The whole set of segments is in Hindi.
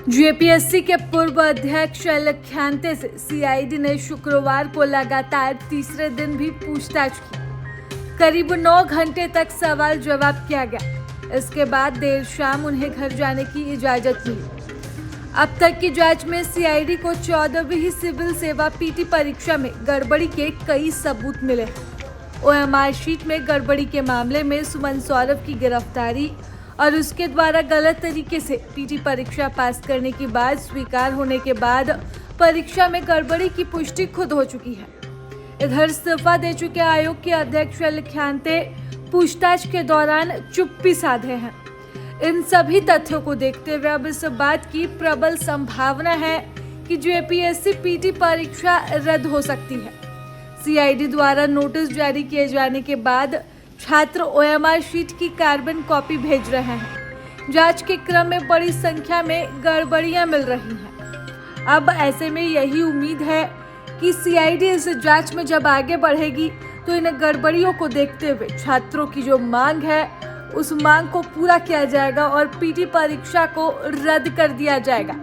जेपीएससी के पूर्व अध्यक्ष लख्यांते से सीआईडी ने शुक्रवार को लगातार तीसरे दिन भी पूछताछ की। करीब 9 घंटे तक सवाल जवाब किया गया। इसके बाद देर शाम उन्हें घर जाने की इजाजत मिली। अब तक की जांच में सीआईडी को 14वीं सिविल सेवा पीटी परीक्षा में गड़बड़ी के कई सबूत मिले। ओएमआर शीट में गड़बड़ी के मामले में सुमन सौरभ की गिरफ्तारी और उसके द्वारा गलत तरीके से पीटी परीक्षा पास करने की बात स्वीकार होने के बाद परीक्षा में गड़बड़ी की पुष्टि खुद हो चुकी है। इधर इस्तीफा दे चुके आयोग के अध्यक्ष लख्यांते पूछताछ के दौरान चुप्पी साधे हैं। इन सभी तथ्यों को देखते हुए अब इस बात की प्रबल संभावना है कि जेपीएससी पीटी परीक्षा रद्द हो सकती है। सीआईडी द्वारा नोटिस जारी किए जाने के बाद छात्र ओएमआर शीट की कार्बन कॉपी भेज रहे हैं। जांच के क्रम में बड़ी संख्या में गड़बड़ियां मिल रही हैं। अब ऐसे में यही उम्मीद है कि सीआईडी इस जांच में जब आगे बढ़ेगी तो इन गड़बड़ियों को देखते हुए छात्रों की जो मांग है उस मांग को पूरा किया जाएगा और पीटी परीक्षा को रद्द कर दिया जाएगा।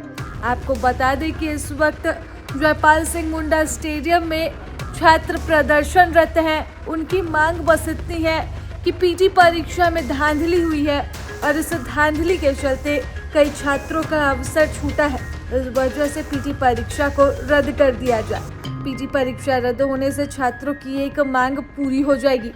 आपको बता दें कि इस वक्त जयपाल सिंह मुंडा स्टेडियम में छात्र प्रदर्शनरत हैं। उनकी मांग बस इतनी है कि पीटी परीक्षा में धांधली हुई है और इस धांधली के चलते कई छात्रों का अवसर छूटा है। इस वजह से पीटी परीक्षा को रद्द कर दिया जाए। पीटी परीक्षा रद्द होने से छात्रों की एक मांग पूरी हो जाएगी।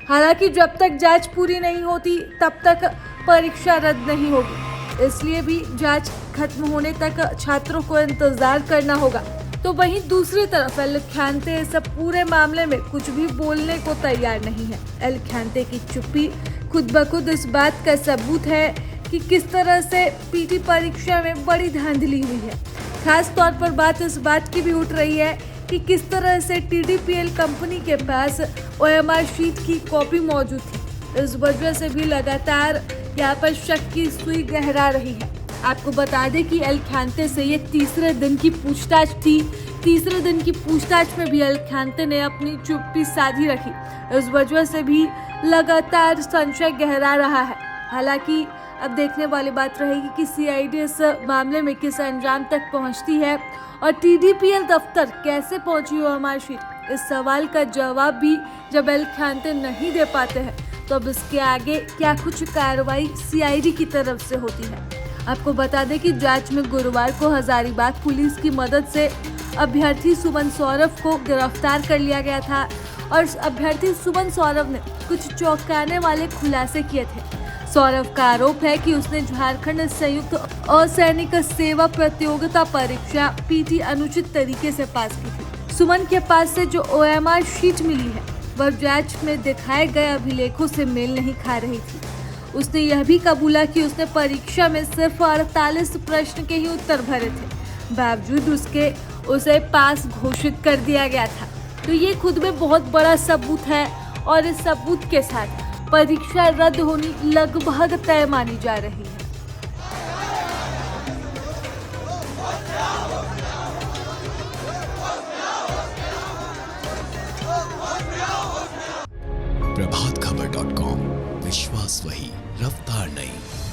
हालांकि जब तक जांच पूरी नहीं होती तब तक परीक्षा रद्द नहीं होगी, इसलिए भी जांच खत्म होने तक छात्रों को इंतजार करना होगा। तो वहीं दूसरी तरफ लख्यांते इस पूरे मामले में कुछ भी बोलने को तैयार नहीं है। लख्यांते की चुप्पी खुद ब खुद इस बात का सबूत है कि किस तरह से पीटी परीक्षा में बड़ी धांधली हुई है। खास तौर पर बात इस बात की भी उठ रही है कि किस तरह से टीडीपीएल कंपनी के पास ओएमआर शीट की कॉपी मौजूद थी। इस वजह से भी लगातार यहाँ पर शक की सुई गहरा रही है। आपको बता दें कि लख्यांते से ये तीसरे दिन की पूछताछ थी। तीसरे दिन की पूछताछ में भी लख्यांते ने अपनी चुप्पी साधी रखी। इस वजह से भी लगातार संशय गहरा रहा है। हालांकि अब देखने वाली बात रहेगी कि सीआईडी इस मामले में किस अंजाम तक पहुंचती है और टीडीपीएल दफ्तर कैसे पहुंची ओएमआर शीट। इस सवाल का जवाब भी जब लख्यांते नहीं दे पाते हैं तो अब इसके आगे क्या कुछ कार्रवाई सीआईडी की तरफ से होती है। आपको बता दें कि जांच में गुरुवार को हजारीबाग पुलिस की मदद से अभ्यर्थी सुमन सौरभ को गिरफ्तार कर लिया गया था और अभ्यर्थी सुमन सौरभ ने कुछ चौंकाने वाले खुलासे किए थे। सौरभ का आरोप है कि उसने झारखंड संयुक्त असैनिक सेवा प्रतियोगिता परीक्षा पीटी अनुचित तरीके से पास की थी। सुमन के पास से जो ओएमआर शीट मिली है वह जांच में दिखाए गए अभिलेखों से मेल नहीं खा रही थी। उसने यह भी कबूला कि उसने परीक्षा में सिर्फ 48 प्रश्न के ही उत्तर भरे थे, बावजूद उसके उसे पास घोषित कर दिया गया था। तो ये खुद में बहुत बड़ा सबूत है और इस सबूत के साथ परीक्षा रद्द होनी लगभग तय मानी जा रही है। प्रभातखबर.com, विश्वास वही, रफ्तार नहीं।